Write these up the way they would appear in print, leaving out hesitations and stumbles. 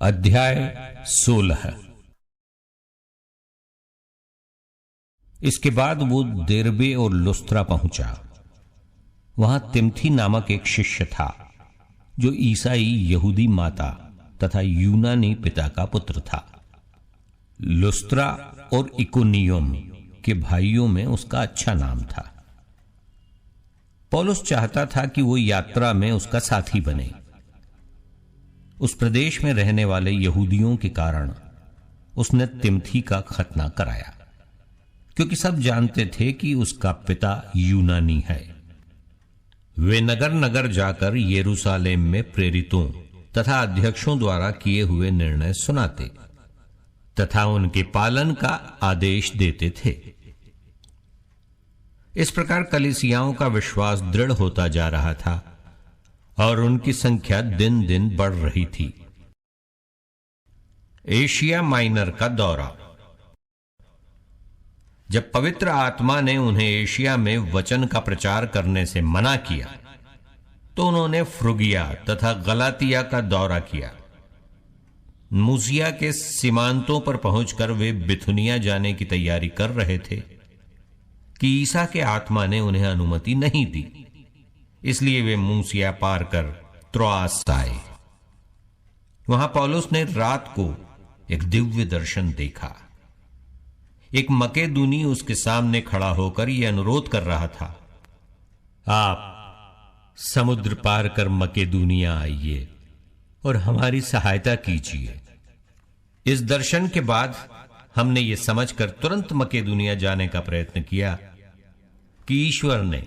अध्याय 16। इसके बाद वो देरबे और लुस्त्रा पहुंचा। वहां तिमथी नामक एक शिष्य था जो ईसाई यहूदी माता तथा यूनानी पिता का पुत्र था। लुस्त्रा और इकोनियम के भाइयों में उसका अच्छा नाम था। पौलुस चाहता था कि वो यात्रा में उसका साथी बने। उस प्रदेश में रहने वाले यहूदियों के कारण उसने तिमथी का खतना कराया, क्योंकि सब जानते थे कि उसका पिता यूनानी है। वे नगर नगर जाकर यरूशलेम में प्रेरितों तथा अध्यक्षों द्वारा किए हुए निर्णय सुनाते तथा उनके पालन का आदेश देते थे। इस प्रकार कलीसियाओं का विश्वास दृढ़ होता जा रहा था और उनकी संख्या दिन दिन बढ़ रही थी। एशिया माइनर का दौरा। जब पवित्र आत्मा ने उन्हें एशिया में वचन का प्रचार करने से मना किया तो उन्होंने फ्रुगिया तथा गलातिया का दौरा किया। मूसिया के सीमांतों पर पहुंचकर वे बिथुनिया जाने की तैयारी कर रहे थे कि ईसा के आत्मा ने उन्हें अनुमति नहीं दी, इसलिए वे मूसिया पार कर त्रोआस आए। वहां पौलुस ने रात को एक दिव्य दर्शन देखा। एक मकेदूनी उसके सामने खड़ा होकर यह अनुरोध कर रहा था, आप समुद्र पार कर मकेदूनिया आइए और हमारी सहायता कीजिए। इस दर्शन के बाद हमने यह समझकर तुरंत मकेदूनिया जाने का प्रयत्न किया कि ईश्वर ने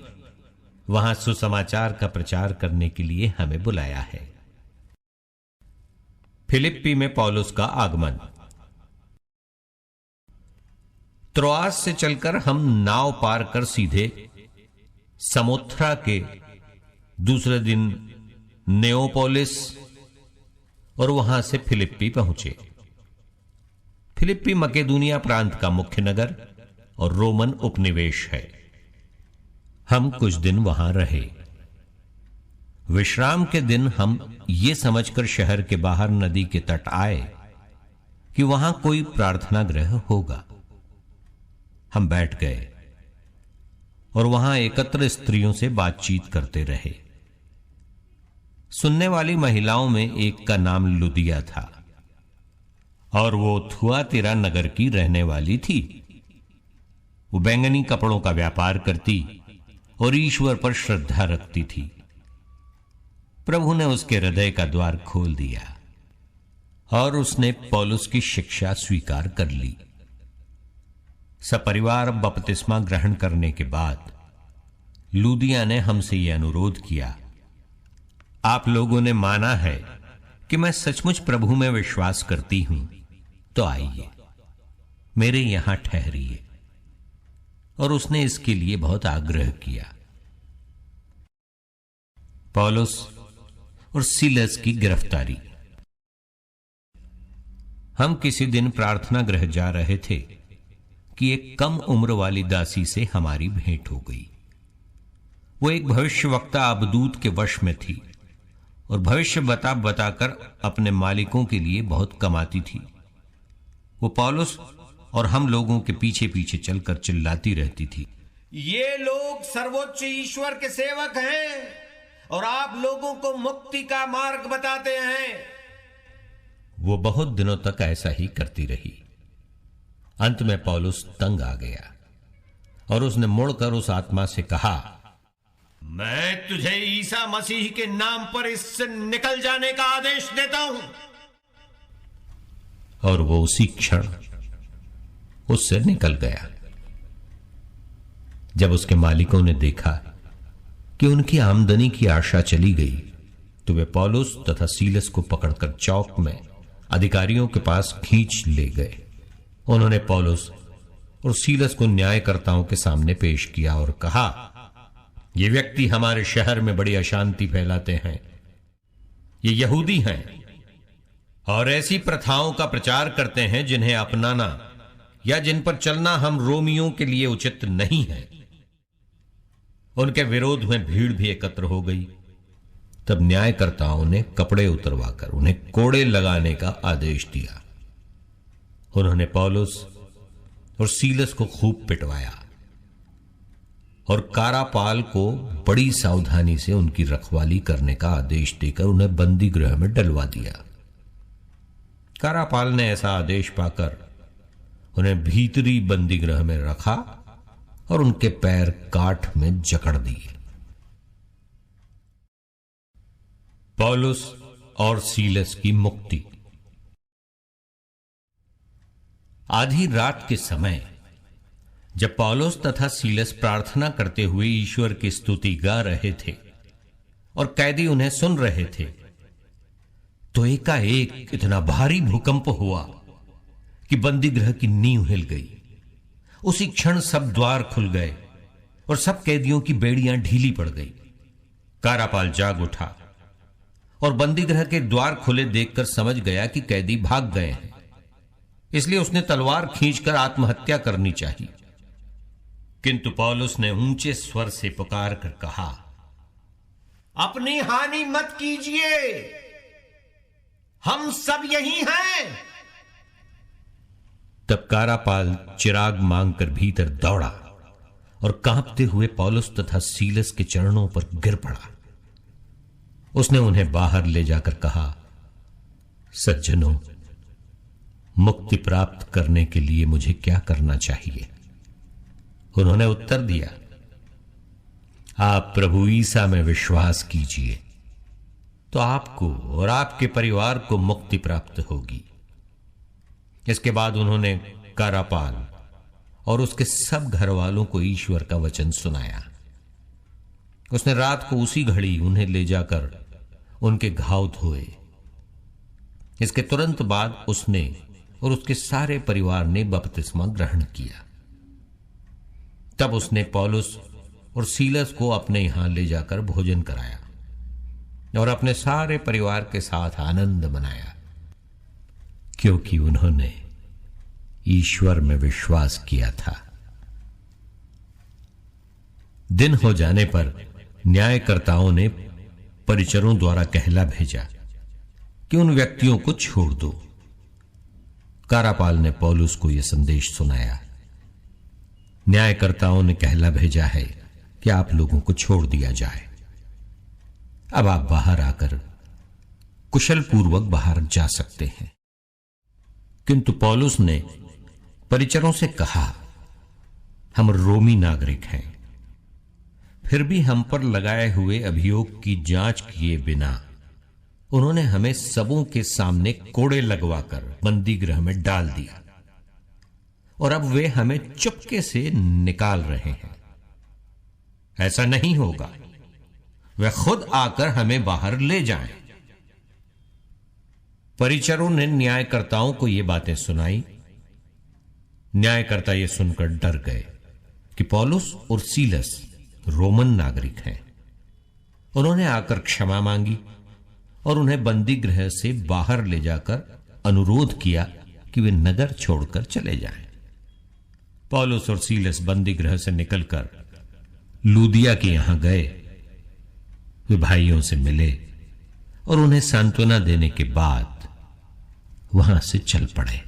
वहां सुसमाचार का प्रचार करने के लिए हमें बुलाया है। फिलिप्पी में पौलुस का आगमन। त्रोआस से चलकर हम नाव पार कर सीधे समोथ्रा के दूसरे दिन नेओपोलिस और वहां से फिलिप्पी पहुंचे। फिलिप्पी मकेदूनिया प्रांत का मुख्य नगर और रोमन उपनिवेश है। हम कुछ दिन वहां रहे। विश्राम के दिन हम ये समझकर शहर के बाहर नदी के तट आए कि वहां कोई प्रार्थना गृह होगा। हम बैठ गए और वहां एकत्र स्त्रियों से बातचीत करते रहे। सुनने वाली महिलाओं में एक का नाम लुदिया था और वो थुआतिरा नगर की रहने वाली थी। वो बैंगनी कपड़ों का व्यापार करती और ईश्वर पर श्रद्धा रखती थी। प्रभु ने उसके हृदय का द्वार खोल दिया और उसने पौलुस की शिक्षा स्वीकार कर ली। सपरिवार बपतिस्मा ग्रहण करने के बाद लुदिया ने हमसे यह अनुरोध किया, आप लोगों ने माना है कि मैं सचमुच प्रभु में विश्वास करती हूं, तो आइए मेरे यहां ठहरिए। और उसने इसके लिए बहुत आग्रह किया। पौलुस और सीलस की गिरफ्तारी। हम किसी दिन प्रार्थना गृह जा रहे थे कि एक कम उम्र वाली दासी से हमारी भेंट हो गई। वो एक भविष्यवक्ता अबदूत के वश में थी और भविष्य बताकर अपने मालिकों के लिए बहुत कमाती थी। वो पौलुस और हम लोगों के पीछे पीछे चलकर चिल्लाती रहती थी, ये लोग सर्वोच्च ईश्वर के सेवक हैं और आप लोगों को मुक्ति का मार्ग बताते हैं। वो बहुत दिनों तक ऐसा ही करती रही। अंत में पौलुस तंग आ गया और उसने मुड़कर उस आत्मा से कहा, मैं तुझे ईसा मसीह के नाम पर इससे निकल जाने का आदेश देता हूं। और वो उसी क्षण उससे निकल गया। जब उसके मालिकों ने देखा कि उनकी आमदनी की आशा चली गई, तो वे पौलुस तथा सीलस को पकड़कर चौक में अधिकारियों के पास खींच ले गए। उन्होंने पौलुस और सीलस को न्यायकर्ताओं के सामने पेश किया और कहा, ये व्यक्ति हमारे शहर में बड़ी अशांति फैलाते हैं। ये यहूदी हैं और ऐसी प्रथाओं का प्रचार करते हैं जिन्हें अपनाना या जिन पर चलना हम रोमियों के लिए उचित नहीं है। उनके विरोध में भीड़ भी एकत्र हो गई तब न्यायकर्ताओं ने कपड़े उतरवाकर उन्हें कोड़े लगाने का आदेश दिया। उन्होंने पौलुस और सीलस को खूब पिटवाया और कारापाल को बड़ी सावधानी से उनकी रखवाली करने का आदेश देकर उन्हें बंदी गृह में डलवा दिया। कारापाल ने ऐसा आदेश पाकर उन्हें भीतरी बंदी गृह में रखा और उनके पैर काठ में जकड़ दिए। पौलुस और सीलस की मुक्ति। आधी रात के समय जब पौलुस तथा सीलस प्रार्थना करते हुए ईश्वर की स्तुति गा रहे थे और कैदी उन्हें सुन रहे थे, तो एकाएक इतना भारी भूकंप हुआ कि बंदी गृह की नींव हिल गई। उसी क्षण सब द्वार खुल गए और सब कैदियों की बेड़ियां ढीली पड़ गई। कारापाल जाग उठा और बंदी गृह के द्वार खुले देखकर समझ गया कि कैदी भाग गए हैं, इसलिए उसने तलवार खींचकर आत्महत्या करनी चाहिए। किंतु पौलुस ने ऊंचे स्वर से पुकार कर कहा, अपनी हानि मत कीजिए, हम सब यही हैं। तब कारापाल चिराग मांगकर भीतर दौड़ा और कांपते हुए पौलुस तथा सीलस के चरणों पर गिर पड़ा। उसने उन्हें बाहर ले जाकर कहा, सज्जनों, मुक्ति प्राप्त करने के लिए मुझे क्या करना चाहिए? उन्होंने उत्तर दिया, आप प्रभु ईसा में विश्वास कीजिए तो आपको और आपके परिवार को मुक्ति प्राप्त होगी। इसके बाद उन्होंने कारापाल और उसके सब घर वालों को ईश्वर का वचन सुनाया। उसने रात को उसी घड़ी उन्हें ले जाकर उनके घाव धोए। इसके तुरंत बाद उसने और उसके सारे परिवार ने बपतिस्मा ग्रहण किया। तब उसने पौलुस और सीलस को अपने यहां ले जाकर भोजन कराया और अपने सारे परिवार के साथ आनंद मनाया, क्योंकि उन्होंने ईश्वर में विश्वास किया था। दिन हो जाने पर न्यायकर्ताओं ने परिचरों द्वारा कहला भेजा कि उन व्यक्तियों को छोड़ दो। कारापाल ने पौलुस को यह संदेश सुनाया, न्यायकर्ताओं ने कहला भेजा है कि आप लोगों को छोड़ दिया जाए। अब आप बाहर आकर कुशल पूर्वक बाहर जा सकते हैं। किंतु पौलुस ने परिचरों से कहा, हम रोमी नागरिक हैं, फिर भी हम पर लगाए हुए अभियोग की जांच किए बिना उन्होंने हमें सबों के सामने कोड़े लगवाकर बंदी गृह में डाल दिया और अब वे हमें चुपके से निकाल रहे हैं। ऐसा नहीं होगा, वे खुद आकर हमें बाहर ले जाएं। परिचरों ने न्यायकर्ताओं को ये बातें सुनाई। न्यायकर्ता ये सुनकर डर गए कि पौलुस और सीलस रोमन नागरिक हैं। उन्होंने आकर क्षमा मांगी और उन्हें बंदी गृह से बाहर ले जाकर अनुरोध किया कि वे नगर छोड़कर चले जाएं। पौलुस और सीलस बंदी गृह से निकलकर लूदिया के यहां गए। वे भाइयों से मिले और उन्हें सांत्वना देने के बाद वहां से चल पड़े।